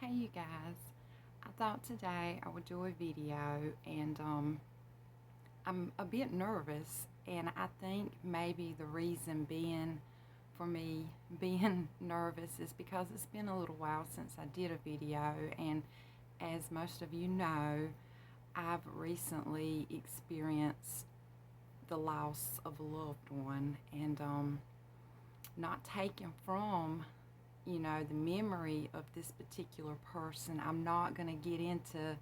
Hey you guys, I thought today I would do a video and I'm a bit nervous, and I think maybe the reason being for me being nervous is because it's been a little while since I did a video, and as most of you know, I've recently experienced the loss of a loved one, and not taken from the memory of this particular person. I'm not going to get into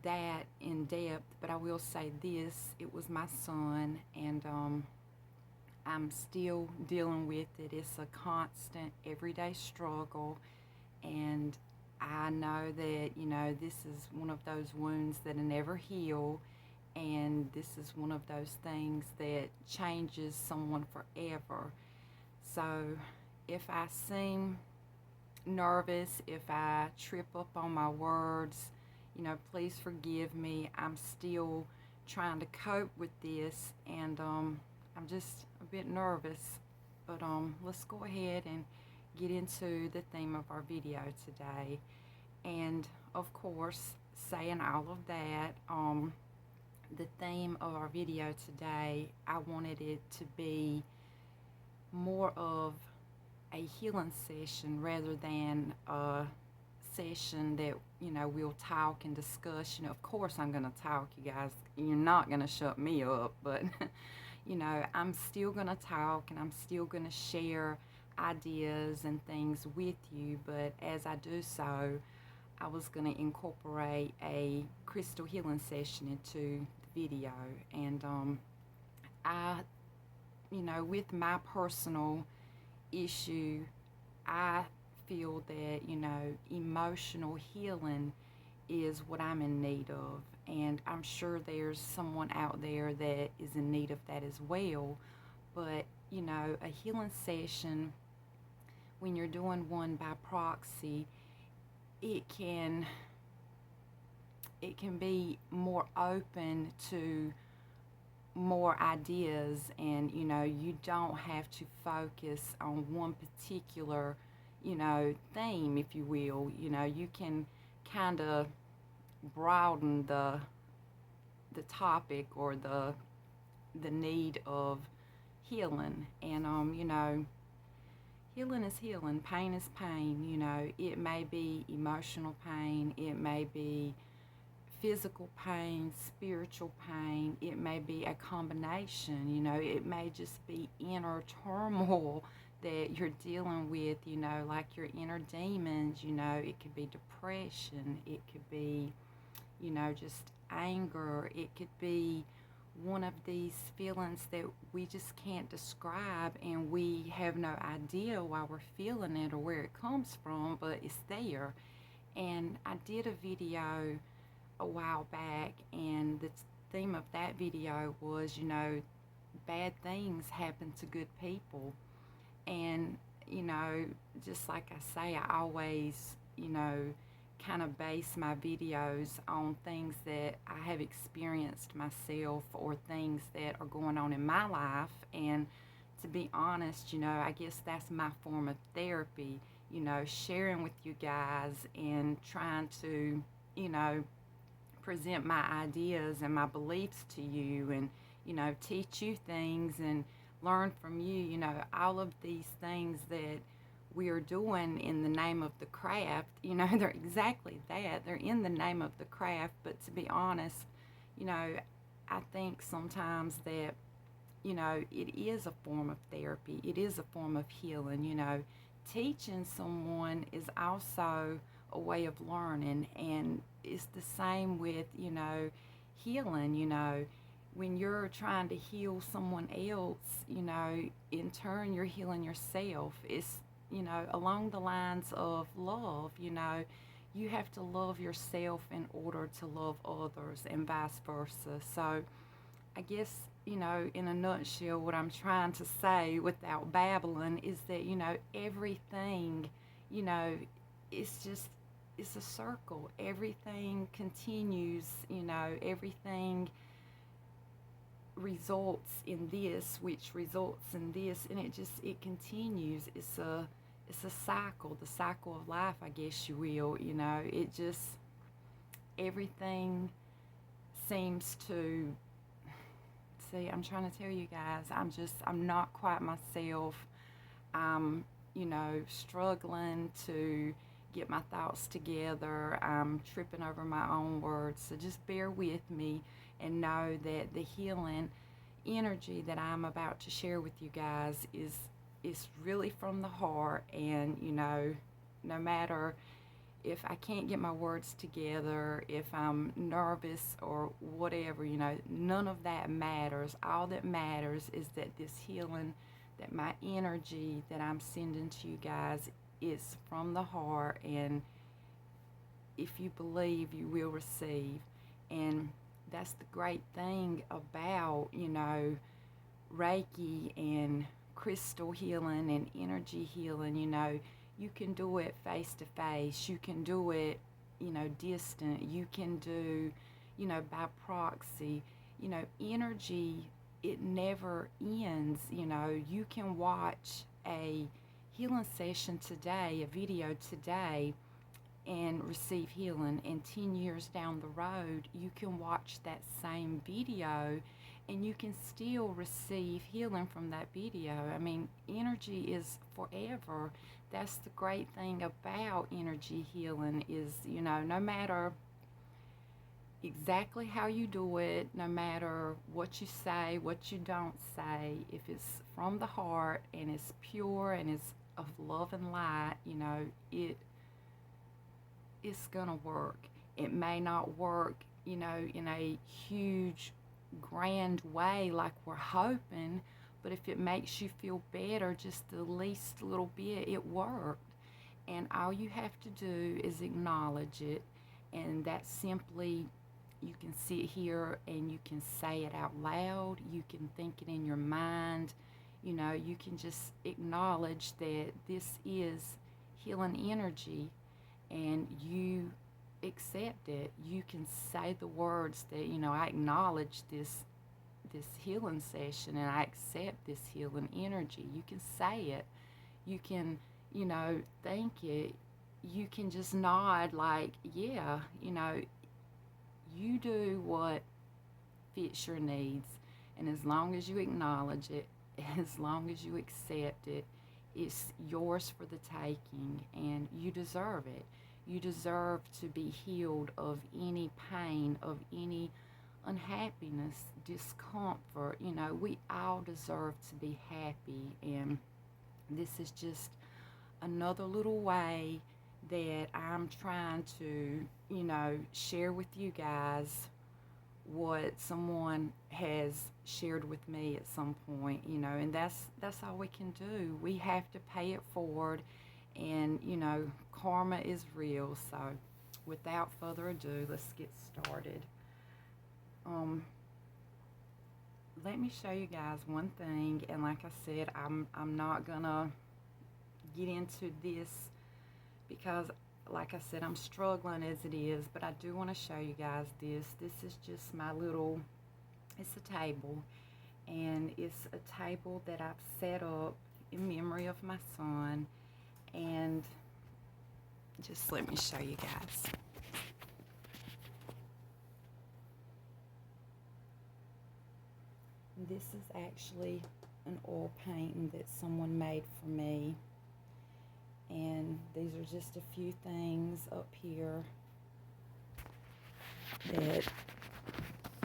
that in depth, but I will say this: it was my son, and I'm still dealing with it. It's a constant, everyday struggle, and I know that, this is one of those wounds that never heal, and this is one of those things that changes someone forever. So, if I seem nervous, if I trip up on my words, please forgive me. I'm still trying to cope with this, and I'm just a bit nervous. But let's go ahead and get into the theme of our video today. And of course, saying all of that, the theme of our video today, I wanted it to be more of a healing session rather than a session that we'll talk and discuss. Of course I'm going to talk, you guys. You're not going to shut me up, but I'm still going to talk, and I'm still going to share ideas and things with you. But as I do so, I was going to incorporate a crystal healing session into the video. And I with my personal issue, I feel that, emotional healing is what I'm in need of. And I'm sure there's someone out there that is in need of that as well. But, a healing session, when you're doing one by proxy, it can be more open to more ideas, and you don't have to focus on one particular theme, if you will. You can kind of broaden the topic or the need of healing. And healing is healing, pain is pain. It may be emotional pain, it may be physical pain, spiritual pain, it may be a combination. It may just be inner turmoil that you're dealing with, like your inner demons. It could be depression, it could be just anger, it could be one of these feelings that we just can't describe, and we have no idea why we're feeling it or where it comes from, but it's there. And I did a video a while back, and the theme of that video was, bad things happen to good people. And, just like I say, I always, kind of base my videos on things that I have experienced myself, or things that are going on in my life. And to be honest, I guess that's my form of therapy, sharing with you guys and trying to, present my ideas and my beliefs to you, and teach you things and learn from you. All of these things that we are doing in the name of the craft, they're exactly that. They're in the name of the craft. But to be honest, I think sometimes that it is a form of therapy, it is a form of healing. Teaching someone is also a way of learning, and it's the same with healing. When you're trying to heal someone else, in turn you're healing yourself. It's along the lines of love. You have to love yourself in order to love others, and vice versa. So I guess, in a nutshell, what I'm trying to say without babbling is that, everything, it's a circle. Everything continues, everything results in this, which results in this, and it continues. it's a cycle, the cycle of life, I guess you will. It just, everything seems to, see, I'm trying to tell you guys, I'm not quite myself. I'm, struggling to get my thoughts together. I'm tripping over my own words. So just bear with me and know that the healing energy that I'm about to share with you guys is really from the heart. And no matter if I can't get my words together, if I'm nervous or whatever, none of that matters. All that matters is that this healing, that my energy that I'm sending to you guys is from the heart. And if you believe, you will receive. And that's the great thing about, Reiki and crystal healing and energy healing. You can do it face to face. You can do it, distant. You can do, by proxy. Energy, it never ends. You can watch a healing session today, a video today, and receive healing. And 10 years down the road, you can watch that same video and you can still receive healing from that video. I mean, energy is forever. That's the great thing about energy healing is, no matter exactly how you do it, no matter what you say, what you don't say, if it's from the heart and it's pure and it's of love and light, it's gonna work. It may not work, in a huge, grand way like we're hoping, but if it makes you feel better just the least little bit, it worked. And all you have to do is acknowledge it, and that's simply, you can sit here and you can say it out loud, you can think it in your mind, you can just acknowledge that this is healing energy and you accept it. You can say the words that, I acknowledge this healing session and I accept this healing energy. You can say it. You can, think it. You can just nod like, yeah, you do what fits your needs. And as long as you acknowledge it, as long as you accept it, it's yours for the taking and you deserve it. You deserve to be healed of any pain, of any unhappiness, discomfort. We all deserve to be happy. And this is just another little way that I'm trying to, share with you guys what someone has shared with me at some point, and that's all we can do. We have to pay it forward, and karma is real. So without further ado, let's get started. Let me show you guys one thing, and like I said, I'm not gonna get into this because, like I said, I'm struggling as it is, but I do want to show you guys this. This is just my little, it's a table, and it's a table that I've set up in memory of my son. And just let me show you guys. This is actually an oil painting that someone made for me. And these are just a few things up here that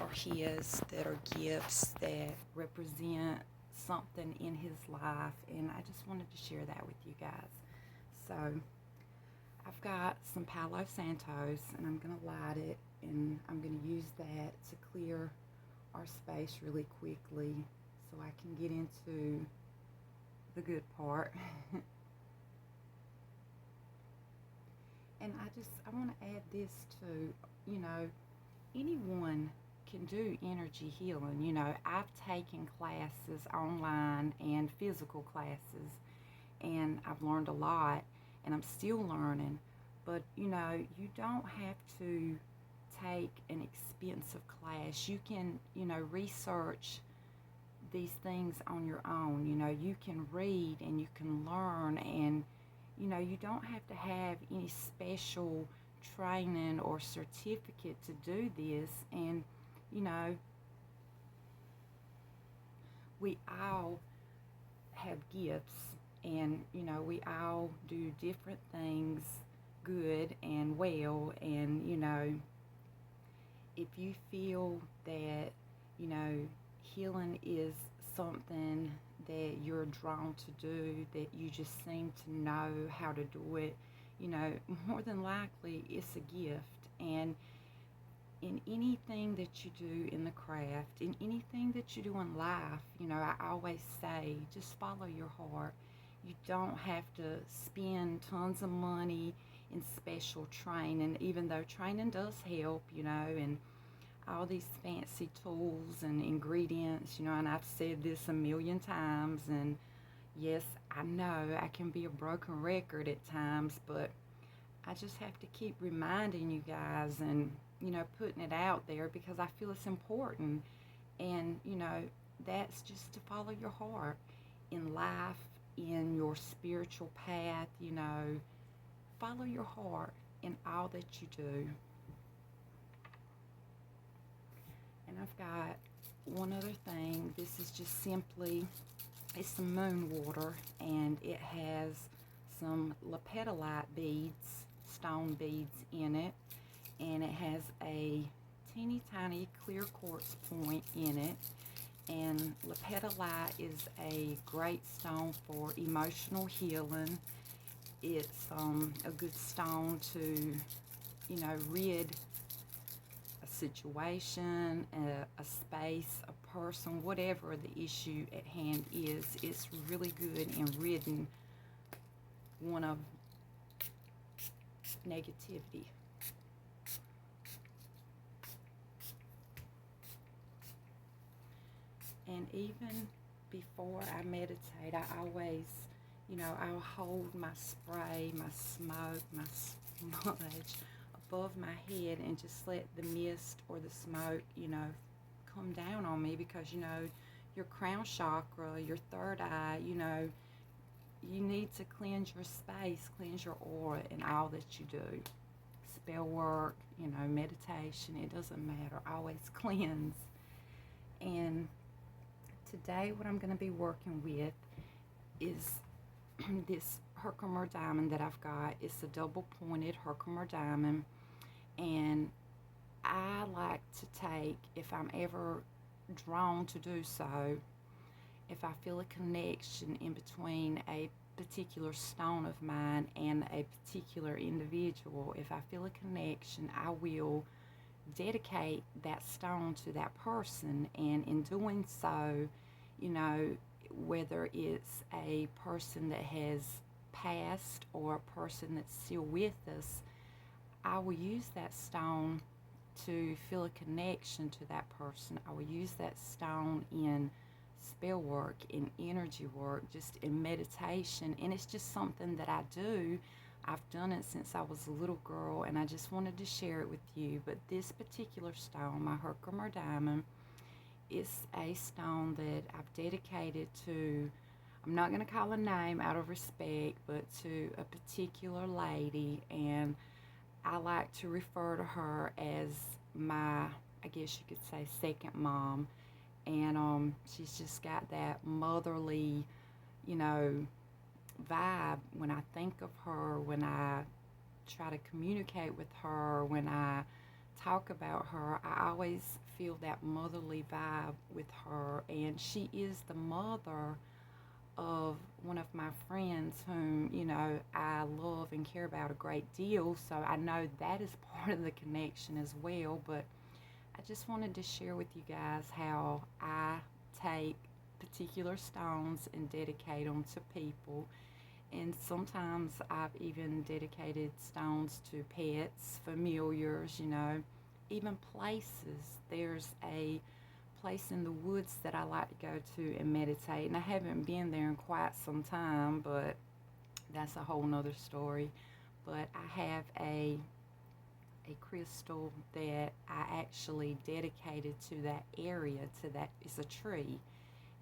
are his, that are gifts that represent something in his life. And I just wanted to share that with you guys. So I've got some Palo Santos, and I'm going to light it, and I'm going to use that to clear our space really quickly so I can get into the good part. And I want to add this too, anyone can do energy healing. I've taken classes online and physical classes, and I've learned a lot, and I'm still learning. But, you don't have to take an expensive class. You can, research these things on your own. You can read and you can learn, and You don't have to have any special training or certificate to do this. And, you know, we all have gifts, and, we all do different things good and well. And, if you feel that, you know, healing is something that you're drawn to do, that you just seem to know how to do it, more than likely it's a gift. And in anything that you do in the craft, in anything that you do in life, I always say just follow your heart. You don't have to spend tons of money in special training, even though training does help, and all these fancy tools and ingredients, and I've said this a million times, and yes, I know I can be a broken record at times, but I just have to keep reminding you guys and, putting it out there because I feel it's important. And, that's just to follow your heart in life, in your spiritual path, follow your heart in all that you do. And I've got one other thing. This is just simply, it's some moon water, and it has some lepidolite beads, stone beads in it, and it has a teeny tiny clear quartz point in it. And lepidolite is a great stone for emotional healing. It's a good stone to, rid a situation, a space, a person, whatever the issue at hand is. It's really good in ridding one of negativity. And even before I meditate, I always, I'll hold my spray, my smoke, my smudge above my head and just let the mist or the smoke, come down on me because, your crown chakra, your third eye, you need to cleanse your space, cleanse your aura in all that you do. Spell work, meditation, it doesn't matter. Always cleanse. And today what I'm going to be working with is this Herkimer diamond that I've got. It's a double pointed Herkimer diamond, and I like to take, if I'm ever drawn to do so, if I feel a connection in between a particular stone of mine and a particular individual, if I feel a connection, I will dedicate that stone to that person. And in doing so, whether it's a person that has passed or a person that's still with us, I will use that stone to feel a connection to that person. I will use that stone in spell work, in energy work, just in meditation. And it's just something that I do. I've done it since I was a little girl, and I just wanted to share it with you. But this particular stone, my Herkimer diamond, is a stone that I've dedicated to, I'm not going to call a name out of respect, but to a particular lady. And I like to refer to her as my, I guess you could say, second mom. And she's just got that motherly, vibe when I think of her, when I try to communicate with her, when I talk about her. I always feel that motherly vibe with her. And she is the mother of one of my friends whom, I love and care about a great deal. So I know that is part of the connection as well. But I just wanted to share with you guys how I take particular stones and dedicate them to people. And sometimes I've even dedicated stones to pets, familiars, even places. There's a place in the woods that I like to go to and meditate, and I haven't been there in quite some time, but that's a whole nother story. But I have a crystal that I actually dedicated to that area, to that, it's a tree.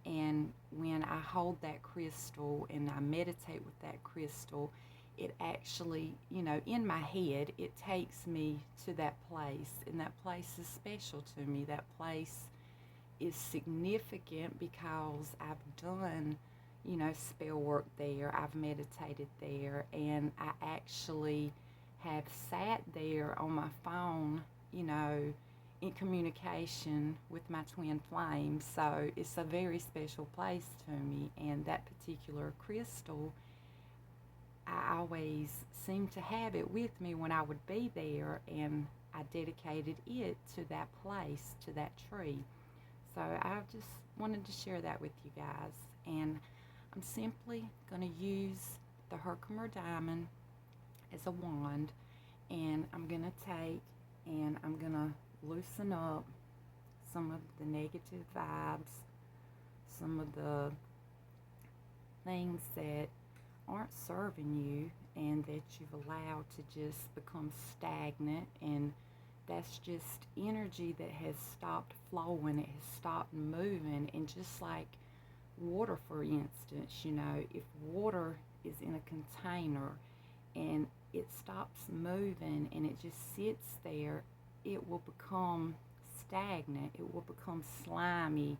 And when I hold that crystal and I meditate with that crystal, it actually, in my head, it takes me to that place, and that place is special to me. That place is significant because I've done, spell work there, I've meditated there, and I actually have sat there on my phone, in communication with my twin flame. So it's a very special place to me, and that particular crystal, I always seemed to have it with me when I would be there, and I dedicated it to that place, to that tree. So I just wanted to share that with you guys. And I'm simply going to use the Herkimer diamond as a wand, and I'm going to take and I'm going to loosen up some of the negative vibes, some of the things that aren't serving you and that you've allowed to just become stagnant, and that's just energy that has stopped flowing, it has stopped moving. And just like water, for instance, if water is in a container and it stops moving and it just sits there, it will become stagnant, it will become slimy,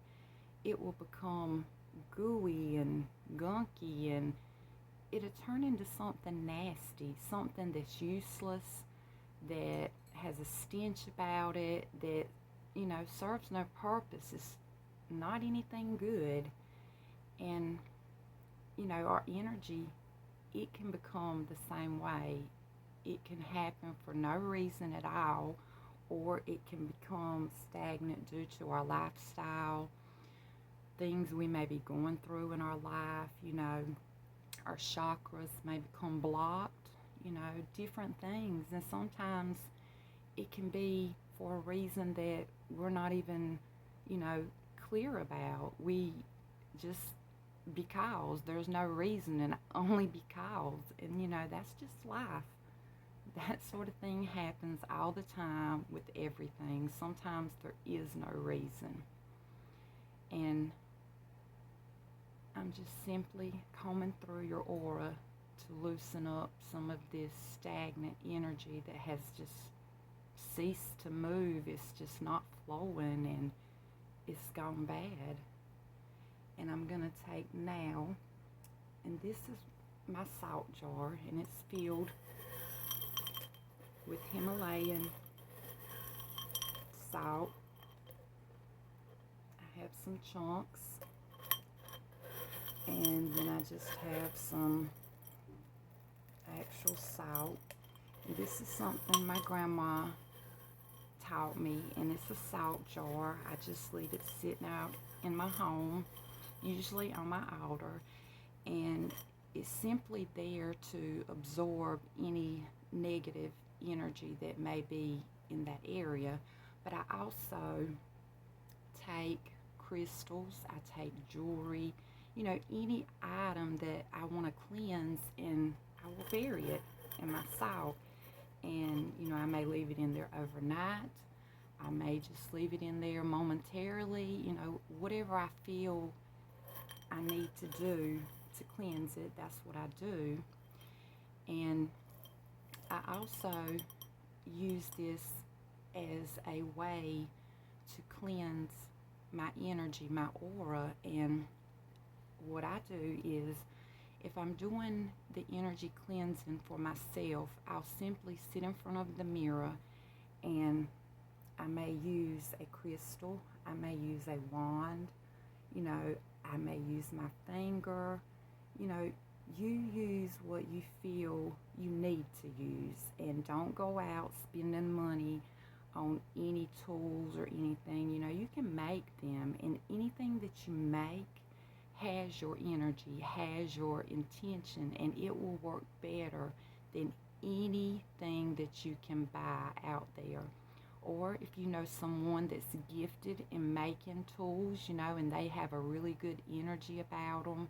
it will become gooey and gunky, and it'll turn into something nasty, something that's useless, that has a stench about it, that, serves no purpose. It's not anything good. And, our energy, it can become the same way. It can happen for no reason at all, or it can become stagnant due to our lifestyle, things we may be going through in our life, our chakras may become blocked, different things. And sometimes it can be for a reason that we're not even, clear about. We just, because there's no reason, and only because. And, that's just life. That sort of thing happens all the time with everything. Sometimes there is no reason. And I'm just simply combing through your aura to loosen up some of this stagnant energy that has just ceased to move. It's just not flowing, and it's gone bad. And I'm going to take now, and this is my salt jar, and it's filled with Himalayan salt. I have some chunks, and then I just have some actual salt. And this is something my grandma taught me, and it's a salt jar. I just leave it sitting out in my home, usually on my altar, and it's simply there to absorb any negative energy that may be in that area. But I also take crystals, I take jewelry, any item that I want to cleanse, and I will bury it in my salt. And, I may leave it in there overnight. I may just leave it in there momentarily, whatever I feel I need to do to cleanse it, that's what I do. And I also use this as a way to cleanse my energy, my aura. And what I do is, if I'm doing the energy cleansing for myself, I'll simply sit in front of the mirror, and I may use a crystal, I may use a wand, I may use my finger. You use what you feel you need to use, and don't go out spending money on any tools or anything. You can make them, and anything that you make has your energy, has your intention, and it will work better than anything that you can buy out there. Or if you know someone that's gifted in making tools, and they have a really good energy about them,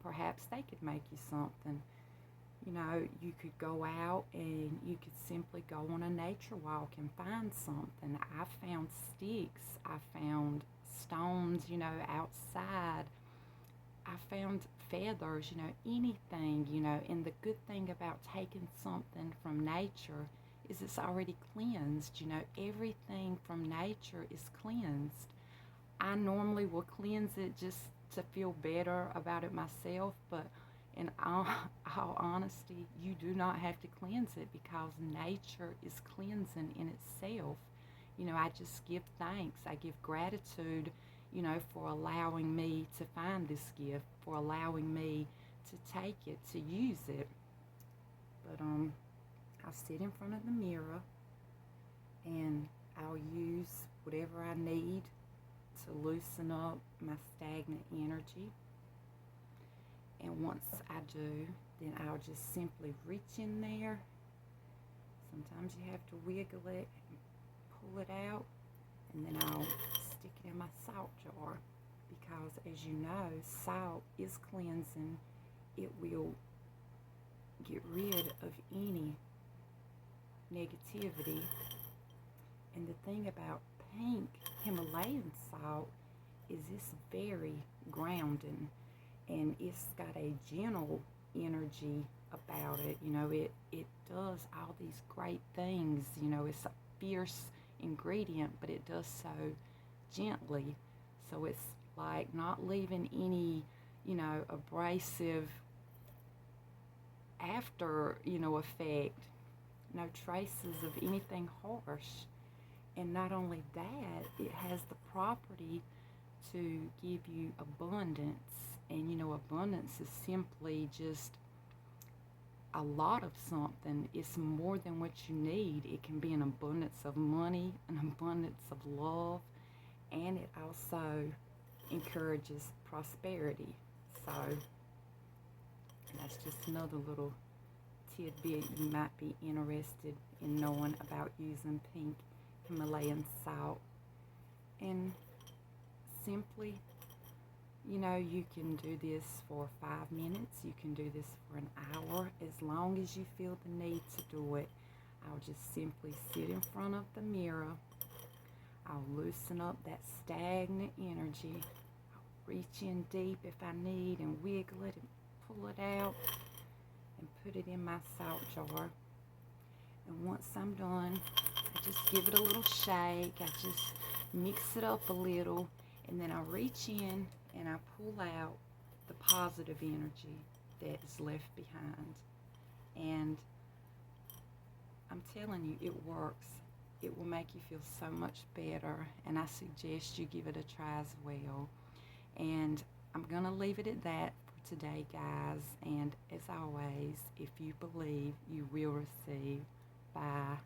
perhaps they could make you something. You could go out and you could simply go on a nature walk and find something. I found sticks, I found stones, outside. I found feathers, anything, and the good thing about taking something from nature is it's already cleansed, everything from nature is cleansed. I normally will cleanse it just to feel better about it myself, but in all honesty, you do not have to cleanse it because nature is cleansing in itself. I just give thanks. I give gratitude, for allowing me to find this gift, for allowing me to take it, to use it. But I'll sit in front of the mirror and I'll use whatever I need to loosen up my stagnant energy. And once I do, then I'll just simply reach in there. Sometimes you have to wiggle it and pull it out, and then I'll stick it in my salt jar because, as you know, salt is cleansing. It will get rid of any negativity. And the thing about pink Himalayan salt is it's very grounding, and it's got a gentle energy about it. It does all these great things. It's a fierce ingredient, but it does so gently. So it's like not leaving any, abrasive after, effect. No traces of anything harsh. And not only that, it has the property to give you abundance. And abundance is simply just a lot of something. It's more than what you need. It can be an abundance of money, an abundance of love, and it also encourages prosperity. So that's just another little tidbit you might be interested in knowing about using pink Himalayan salt. And simply, you can do this for 5 minutes, you can do this for an hour, as long as you feel the need to do it. I'll just simply sit in front of the mirror. I'll loosen up that stagnant energy. I'll reach in deep if I need and wiggle it and pull it out and put it in my salt jar. And once I'm done, I just give it a little shake. I just mix it up a little, and then I reach in and I pull out the positive energy that is left behind. And I'm telling you, it works. It will make you feel so much better, and I suggest you give it a try as well. And I'm going to leave it at that for today, guys. And as always, if you believe, you will receive. Bye.